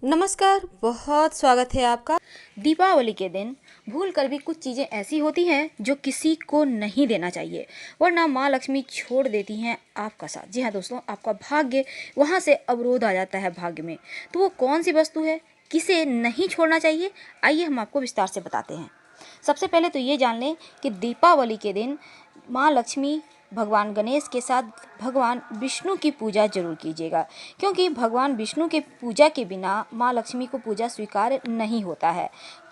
नमस्कार, बहुत स्वागत है आपका। दीपावली के दिन भूल कर भी कुछ चीज़ें ऐसी होती हैं जो किसी को नहीं देना चाहिए, वरना माँ लक्ष्मी छोड़ देती हैं आपका साथ। जी हाँ दोस्तों, आपका भाग्य वहाँ से अवरोध आ जाता है भाग्य में। तो वो कौन सी वस्तु है, किसे नहीं छोड़ना चाहिए, आइए हम आपको विस्तार से बताते हैं। सबसे पहले तो ये जान लें कि दीपावली के दिन माँ लक्ष्मी, भगवान गणेश के साथ भगवान विष्णु की पूजा जरूर कीजिएगा, क्योंकि भगवान विष्णु के पूजा के बिना माँ लक्ष्मी को पूजा स्वीकार नहीं होता है।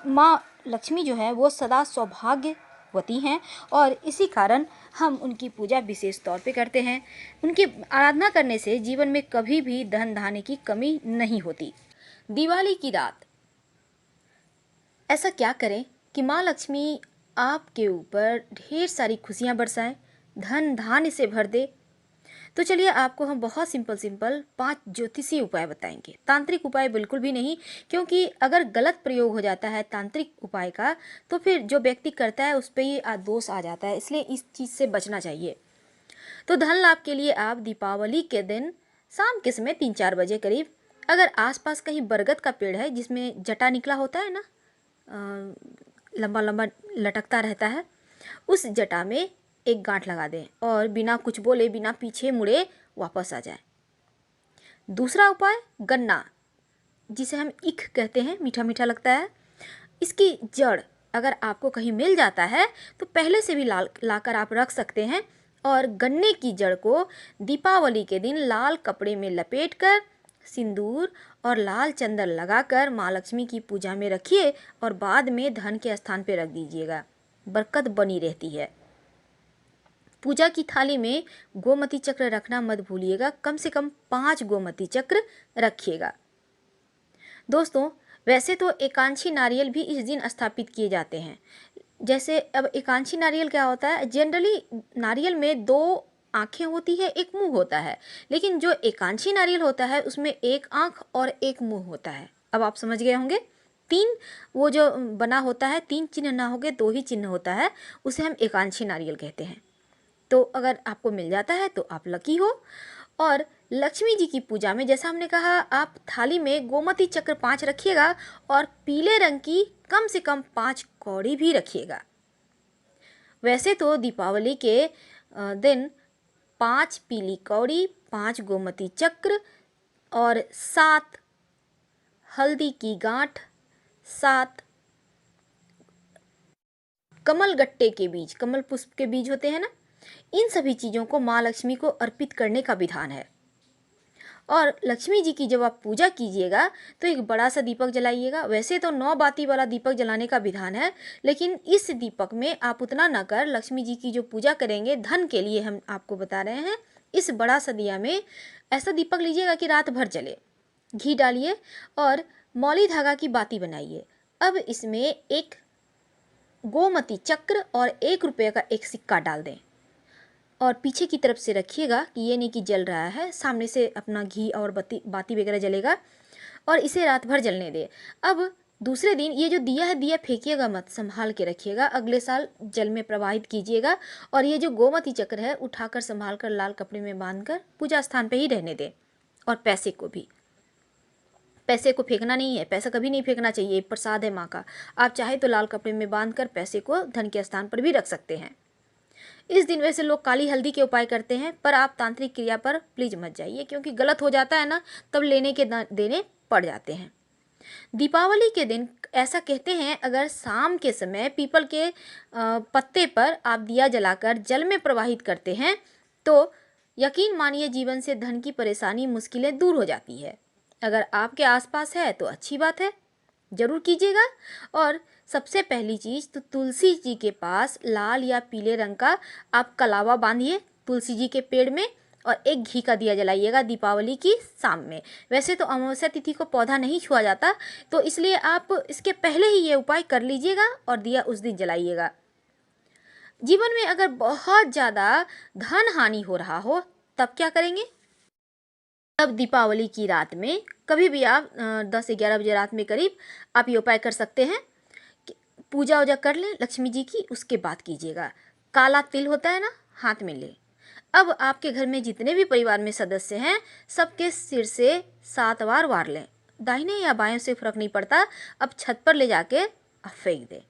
माँ लक्ष्मी जो है वो सदा सौभाग्यवती हैं और इसी कारण हम उनकी पूजा विशेष तौर पे करते हैं। उनकी आराधना करने से जीवन में कभी भी धन धान्य की कमी नहीं होती। दिवाली की रात ऐसा क्या करें कि माँ लक्ष्मी आपके ऊपर ढेर सारी खुशियाँ बरसाएं, धन धान्य से भर दे। तो चलिए आपको हम बहुत सिंपल 5 ज्योतिषीय उपाय बताएंगे, तांत्रिक उपाय बिल्कुल भी नहीं, क्योंकि अगर गलत प्रयोग हो जाता है तांत्रिक उपाय का तो फिर जो व्यक्ति करता है उस पर ही दोष आ जाता है, इसलिए इस चीज़ से बचना चाहिए। तो धन लाभ के लिए आप दीपावली के दिन शाम के समय 3-4 बजे करीब, अगर आसपास कहीं बरगद का पेड़ है जिसमें जटा निकला होता है ना, लंबा लंबा लटकता रहता है, उस जटा में एक गांठ लगा दें और बिना कुछ बोले, बिना पीछे मुड़े वापस आ जाए। दूसरा उपाय, गन्ना जिसे हम ईख कहते हैं, मीठा मीठा लगता है, इसकी जड़ अगर आपको कहीं मिल जाता है तो पहले से भी लाकर आप रख सकते हैं और गन्ने की जड़ को दीपावली के दिन लाल कपड़े में लपेटकर सिंदूर और लाल चंदन लगाकर माँ लक्ष्मी की पूजा में रखिए और बाद में धन के स्थान पर रख दीजिएगा, बरकत बनी रहती है। पूजा की थाली में गोमती चक्र रखना मत भूलिएगा, कम से कम 5 गोमती चक्र रखिएगा। दोस्तों, वैसे तो एकांशी नारियल भी इस दिन स्थापित किए जाते हैं। जैसे अब एकांशी नारियल क्या होता है, जनरली नारियल में 2 आँखें होती है, एक मुंह होता है, लेकिन जो एकांशी नारियल होता है उसमें एक आँख और एक मुंह होता है। अब आप समझ गए होंगे, 3 वो जो बना होता है, 3 चिन्ह ना होके 2 ही चिन्ह होता है, उसे हम एकांशी नारियल कहते हैं। तो अगर आपको मिल जाता है तो आप लकी हो। और लक्ष्मी जी की पूजा में जैसा हमने कहा, आप थाली में गोमती चक्र 5 रखिएगा और पीले रंग की कम से कम 5 कौड़ी भी रखिएगा। वैसे तो दीपावली के दिन 5 पीली कौड़ी, 5 गोमती चक्र और 7 हल्दी की गांठ, 7 कमल गट्टे के बीज, कमल पुष्प के बीज होते हैं ना, इन सभी चीज़ों को माँ लक्ष्मी को अर्पित करने का विधान है। और लक्ष्मी जी की जब आप पूजा कीजिएगा तो एक बड़ा सा दीपक जलाइएगा। वैसे तो 9 बाती वाला दीपक जलाने का विधान है, लेकिन इस दीपक में आप उतना ना कर, लक्ष्मी जी की जो पूजा करेंगे धन के लिए हम आपको बता रहे हैं, इस बड़ा सा दिया में ऐसा दीपक लीजिएगा कि रात भर जले। घी डालिए और मौली धागा की बाती बनाइए। अब इसमें एक गोमती चक्र और 1 रुपये का एक सिक्का डाल दें और पीछे की तरफ से रखिएगा कि ये नहीं कि जल रहा है, सामने से अपना घी और बाती वगैरह जलेगा और इसे रात भर जलने दे। अब दूसरे दिन ये जो दिया है, दिया फेंकिएगा मत, संभाल के रखिएगा, अगले साल जल में प्रवाहित कीजिएगा। और ये जो गोमती चक्र है उठाकर संभाल कर लाल कपड़े में बांधकर पूजा स्थान पे ही रहने दें। और पैसे को भी, पैसे को फेंकना नहीं है, पैसा कभी नहीं फेंकना चाहिए, प्रसाद है माँ का। आप चाहे तो लाल कपड़े में बांधकर पैसे को धन के स्थान पर भी रख सकते हैं। इस दिन वैसे लोग काली हल्दी के उपाय करते हैं, पर आप तांत्रिक क्रिया पर प्लीज मत जाइए, क्योंकि गलत हो जाता है ना, तब लेने के देने पड़ जाते हैं। दीपावली के दिन ऐसा कहते हैं, अगर शाम के समय पीपल के पत्ते पर आप दिया जलाकर जल में प्रवाहित करते हैं तो यकीन मानिए जीवन से धन की परेशानी, मुश्किलें दूर हो जाती है। अगर आपके आसपास है तो अच्छी बात है, जरूर कीजिएगा। और सबसे पहली चीज़ तो तुलसी जी के पास लाल या पीले रंग का आप कलावा बांधिए तुलसी जी के पेड़ में और एक घी का दिया जलाइएगा दीपावली की शाम में। वैसे तो अमावस्या तिथि को पौधा नहीं छुआ जाता, तो इसलिए आप इसके पहले ही ये उपाय कर लीजिएगा और दिया उस दिन जलाइएगा। जीवन में अगर बहुत ज़्यादा धन हानि हो रहा हो तब क्या करेंगे? तब दीपावली की रात में कभी भी आप 10-11 बजे रात में करीब आप ये उपाय कर सकते हैं। पूजा वूजा कर लें लक्ष्मी जी की, उसके बाद कीजिएगा। काला तिल होता है ना, हाथ में लें। अब आपके घर में जितने भी परिवार में सदस्य हैं सबके सिर से 7 बार वार लें। दाहिने या बाएं से फर्क नहीं पड़ता, अब छत पर ले जाके अब फेंक दे।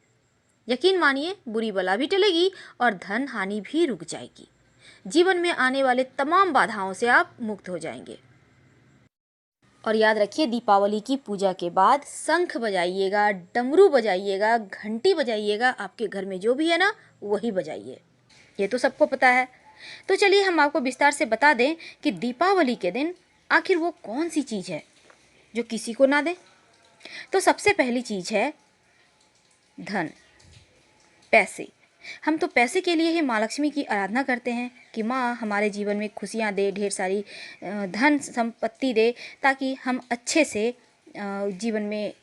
यकीन मानिए बुरी बला भी टलेगी और धन हानि भी रुक जाएगी। जीवन में आने वाले तमाम बाधाओं से आप मुक्त हो जाएंगे। और याद रखिए, दीपावली की पूजा के बाद शंख बजाइएगा, डमरू बजाइएगा, घंटी बजाइएगा, आपके घर में जो भी है ना वही बजाइए। ये तो सबको पता है। तो चलिए हम आपको विस्तार से बता दें कि दीपावली के दिन आखिर वो कौन सी चीज़ है जो किसी को ना दे। तो सबसे पहली चीज़ है धन, पैसे। हम तो पैसे के लिए ही माँ लक्ष्मी की आराधना करते हैं कि माँ हमारे जीवन में खुशियाँ दे, ढेर सारी धन संपत्ति दे, ताकि हम अच्छे से जीवन में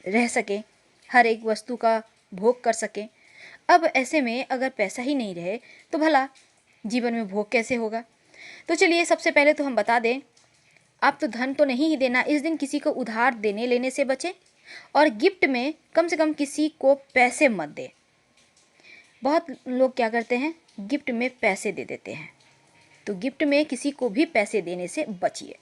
रह सकें, हर एक वस्तु का भोग कर सकें। अब ऐसे में अगर पैसा ही नहीं रहे तो भला जीवन में भोग कैसे होगा। तो चलिए सबसे पहले तो हम बता दें, आप तो धन तो नहीं ही देना, इस दिन किसी को उधार देने लेने से बचें और गिफ्ट में कम से कम किसी को पैसे मत दें। बहुत लोग क्या करते हैं, गिफ्ट में पैसे दे देते हैं, तो गिफ्ट में किसी को भी पैसे देने से बचिए।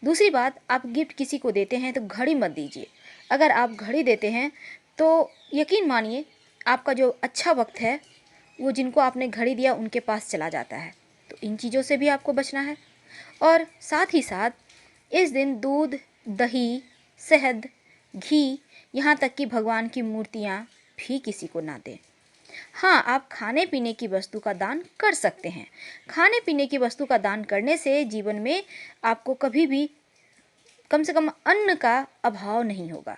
दूसरी बात, आप गिफ्ट किसी को देते हैं तो घड़ी मत दीजिए। अगर आप घड़ी देते हैं तो यकीन मानिए आपका जो अच्छा वक्त है वो जिनको आपने घड़ी दिया उनके पास चला जाता है। तो इन चीज़ों से भी आपको बचना है। और साथ ही साथ इस दिन दूध, दही, शहद, घी, यहाँ तक कि भगवान की मूर्तियाँ भी किसी को ना दें। हाँ, आप खाने पीने की वस्तु का दान कर सकते हैं। खाने पीने की वस्तु का दान करने से जीवन में आपको कभी भी कम से कम अन्न का अभाव नहीं होगा।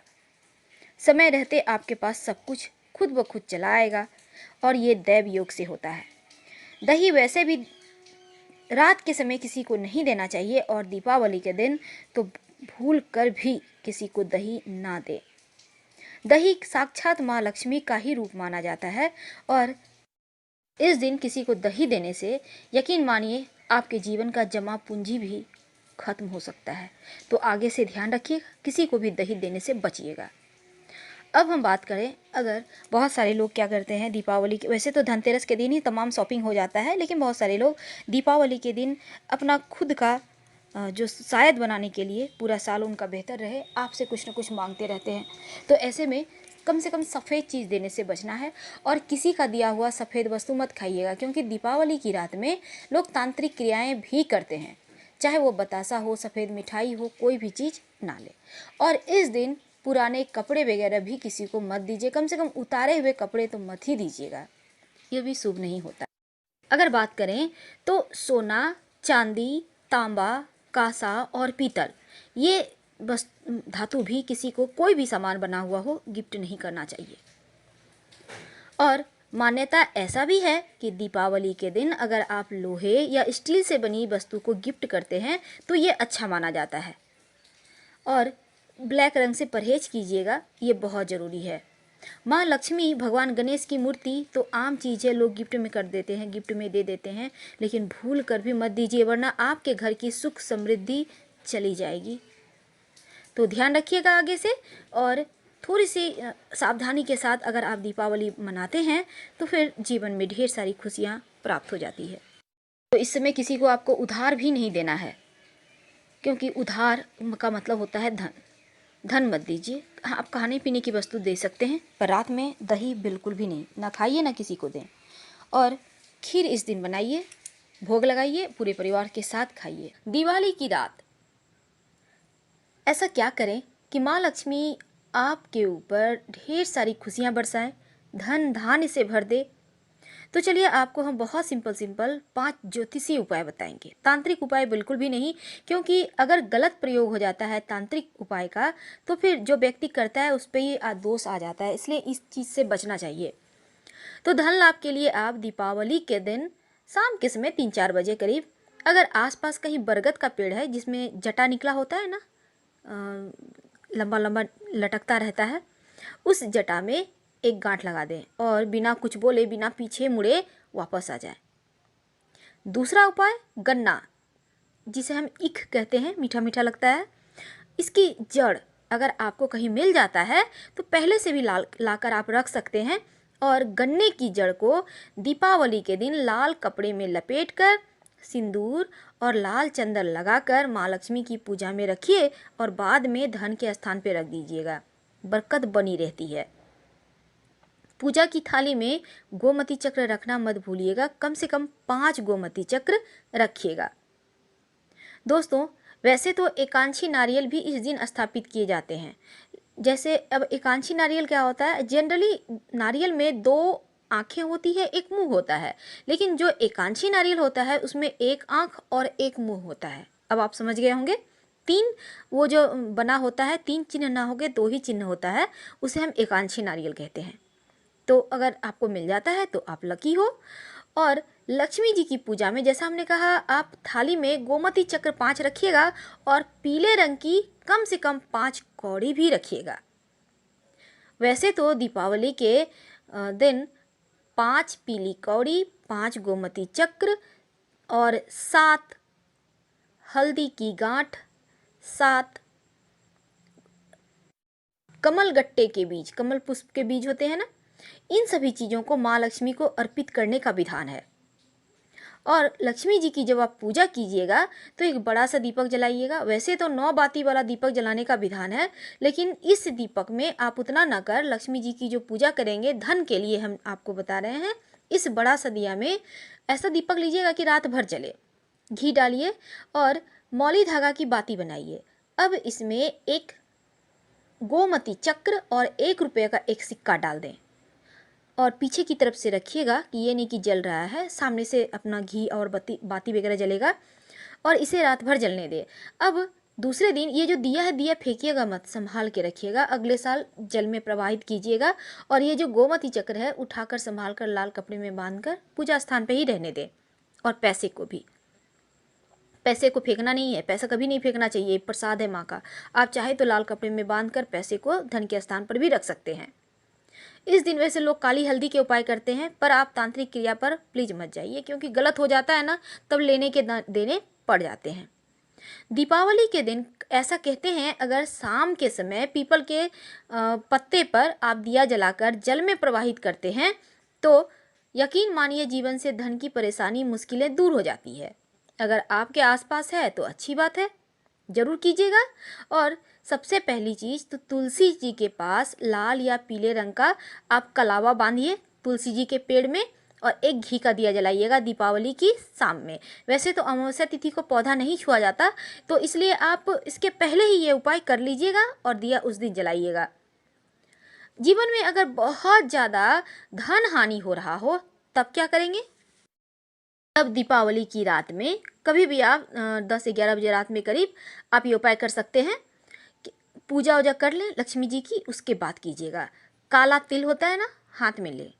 समय रहते आपके पास सब कुछ खुद ब खुद चला आएगा और ये दैव योग से होता है। दही वैसे भी रात के समय किसी को नहीं देना चाहिए और दीपावली के दिन तो भूल कर भी किसी को दही ना दे। दही साक्षात माँ लक्ष्मी का ही रूप माना जाता है और इस दिन किसी को दही देने से यकीन मानिए आपके जीवन का जमा पूंजी भी खत्म हो सकता है। तो आगे से ध्यान रखिए, किसी को भी दही देने से बचिएगा। अब हम बात करें, अगर बहुत सारे लोग क्या करते हैं दीपावली के, वैसे तो धनतेरस के दिन ही तमाम शॉपिंग हो जाता है, लेकिन बहुत सारे लोग दीपावली के दिन अपना खुद का जो शायद बनाने के लिए पूरा साल उनका बेहतर रहे आपसे कुछ न कुछ मांगते रहते हैं। तो ऐसे में कम से कम सफ़ेद चीज़ देने से बचना है और किसी का दिया हुआ सफ़ेद वस्तु मत खाइएगा, क्योंकि दीपावली की रात में लोग तांत्रिक क्रियाएं भी करते हैं, चाहे वो बतासा हो, सफ़ेद मिठाई हो, कोई भी चीज़ ना ले। और इस दिन पुराने कपड़े वगैरह भी किसी को मत दीजिए, कम से कम उतारे हुए कपड़े तो मत ही दीजिएगा, ये भी शुभ नहीं होता। अगर बात करें तो सोना, चांदी, तांबा, कांसा और पीतल, ये बस धातु भी किसी को कोई भी सामान बना हुआ हो गिफ्ट नहीं करना चाहिए। और मान्यता ऐसा भी है कि दीपावली के दिन अगर आप लोहे या स्टील से बनी वस्तु को गिफ्ट करते हैं तो ये अच्छा माना जाता है। और ब्लैक रंग से परहेज कीजिएगा, ये बहुत ज़रूरी है। माँ लक्ष्मी, भगवान गणेश की मूर्ति तो आम चीज़ है, लोग गिफ्ट में कर देते हैं, गिफ्ट में दे देते हैं, लेकिन भूल कर भी मत दीजिए, वरना आपके घर की सुख समृद्धि चली जाएगी। तो ध्यान रखिएगा आगे से, और थोड़ी सी सावधानी के साथ अगर आप दीपावली मनाते हैं तो फिर जीवन में ढेर सारी खुशियाँ प्राप्त हो जाती है। तो इस समय किसी को आपको उधार भी नहीं देना है, क्योंकि उधार का मतलब होता है धन। धन मत दीजिए। आप खाने पीने की वस्तु दे सकते हैं, पर रात में दही बिल्कुल भी नहीं, ना खाइए ना किसी को दें। और खीर इस दिन बनाइए, भोग लगाइए, पूरे परिवार के साथ खाइए। दिवाली की रात ऐसा क्या करें कि माँ लक्ष्मी आपके ऊपर ढेर सारी खुशियाँ बरसाएं, धन धान्य से भर दे। तो चलिए आपको हम बहुत सिंपल 5 ज्योतिषीय उपाय बताएंगे, तांत्रिक उपाय बिल्कुल भी नहीं, क्योंकि अगर गलत प्रयोग हो जाता है तांत्रिक उपाय का तो फिर जो व्यक्ति करता है उस पर ही दोष आ जाता है, इसलिए इस चीज़ से बचना चाहिए। तो धन लाभ के लिए आप दीपावली के दिन शाम के समय 3-4 बजे करीब, अगर आसपास कहीं बरगद का पेड़ है जिसमें जटा निकला होता है ना, लंबा लंबा लटकता रहता है, उस जटा में एक गांठ लगा दें और बिना कुछ बोले, बिना पीछे मुड़े वापस आ जाए। दूसरा उपाय, गन्ना जिसे हम ईख कहते हैं, मीठा मीठा लगता है, इसकी जड़ अगर आपको कहीं मिल जाता है तो पहले से भी लाकर आप रख सकते हैं। और गन्ने की जड़ को दीपावली के दिन लाल कपड़े में लपेटकर सिंदूर और लाल चंदन लगाकर माँ लक्ष्मी की पूजा में रखिए और बाद में धन के स्थान पे रख दीजिएगा, बरकत बनी रहती है। पूजा की थाली में गोमती चक्र रखना मत भूलिएगा, कम से कम 5 गोमती चक्र रखिएगा। दोस्तों, वैसे तो एकांशी नारियल भी इस दिन स्थापित किए जाते हैं। जैसे अब एकांशी नारियल क्या होता है, जनरली नारियल में 2 आँखें होती है, एक मुंह होता है, लेकिन जो एकांशी नारियल होता है उसमें एक आँख और एक मुंह होता है। अब आप समझ गए होंगे। 3 वो जो बना होता है, 3 चिन्ह ना होगे 2 ही चिन्ह होता है, उसे हम एकांशी नारियल कहते हैं। तो अगर आपको मिल जाता है तो आप लकी हो। और लक्ष्मी जी की पूजा में जैसा हमने कहा, आप थाली में गोमती चक्र 5 रखिएगा और पीले रंग की कम से कम 5 कौड़ी भी रखिएगा। वैसे तो दीपावली के दिन 5 पीली कौड़ी, 5 गोमती चक्र और 7 हल्दी की गांठ, 7 कमल गट्टे के बीज, कमल पुष्प के बीज होते हैं ना, इन सभी चीज़ों को माँ लक्ष्मी को अर्पित करने का विधान है। और लक्ष्मी जी की जब आप पूजा कीजिएगा तो एक बड़ा सा दीपक जलाइएगा। वैसे तो 9 बाती वाला दीपक जलाने का विधान है, लेकिन इस दीपक में आप उतना ना कर, लक्ष्मी जी की जो पूजा करेंगे धन के लिए हम आपको बता रहे हैं, इस बड़ा सा दिया में ऐसा दीपक लीजिएगा कि रात भर जले। घी डालिए और मौली धागा की बाती बनाइए। अब इसमें एक गोमती चक्र और 1 रुपये का एक सिक्का डाल दें और पीछे की तरफ से रखिएगा कि ये नहीं कि जल रहा है, सामने से अपना घी और बाती वगैरह जलेगा और इसे रात भर जलने दे। अब दूसरे दिन ये जो दिया है, दिया फेंकिएगा मत, संभाल के रखिएगा, अगले साल जल में प्रवाहित कीजिएगा। और ये जो गोमती चक्र है उठाकर संभाल कर लाल कपड़े में बांधकर पूजा स्थान पे ही रहने दें। और पैसे को भी, पैसे को फेंकना नहीं है, पैसा कभी नहीं फेंकना चाहिए, प्रसाद है माँ का। आप चाहे तो लाल कपड़े में बांधकर पैसे को धन के स्थान पर भी रख सकते हैं। इस दिन वैसे लोग काली हल्दी के उपाय करते हैं, पर आप तांत्रिक क्रिया पर प्लीज मत जाइए, क्योंकि गलत हो जाता है ना, तब लेने के देने पड़ जाते हैं। दीपावली के दिन ऐसा कहते हैं, अगर शाम के समय पीपल के पत्ते पर आप दिया जलाकर जल में प्रवाहित करते हैं तो यकीन मानिए जीवन से धन की परेशानी, मुश्किलें दूर हो जाती है। अगर आपके आसपास है तो अच्छी बात है, जरूर कीजिएगा। और सबसे पहली चीज़ तो तुलसी जी के पास लाल या पीले रंग का आप कलावा बांधिए तुलसी जी के पेड़ में और एक घी का दिया जलाइएगा दीपावली की शाम में। वैसे तो अमावस्या तिथि को पौधा नहीं छुआ जाता, तो इसलिए आप इसके पहले ही ये उपाय कर लीजिएगा और दिया उस दिन जलाइएगा। जीवन में अगर बहुत ज़्यादा धन हानि हो रहा हो तब क्या करेंगे? तब दीपावली की रात में कभी भी आप 10-11 बजे रात में करीब आप ये उपाय कर सकते हैं कि पूजा वूजा कर लें लक्ष्मी जी की, उसके बाद कीजिएगा। काला तिल होता है ना, हाथ में ले।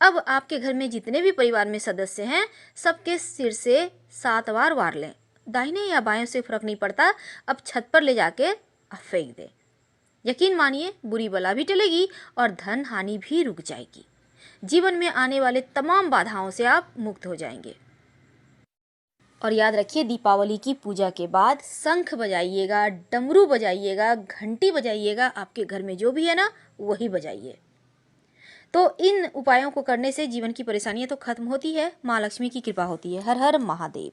अब आपके घर में जितने भी परिवार में सदस्य हैं सबके सिर से 7 बार वार लें, दाहिने या बाएं से फर्क नहीं पड़ता। अब छत पर ले जाके आप फेंक दें। यकीन मानिए बुरी बला भी टलेगी और धन हानि भी रुक जाएगी। जीवन में आने वाले तमाम बाधाओं से आप मुक्त हो जाएंगे। और याद रखिए, दीपावली की पूजा के बाद शंख बजाइएगा, डमरू बजाइएगा, घंटी बजाइएगा, आपके घर में जो भी है ना वही बजाइए। तो इन उपायों को करने से जीवन की परेशानियां तो खत्म होती है, माँ लक्ष्मी की कृपा होती है। हर हर महादेव।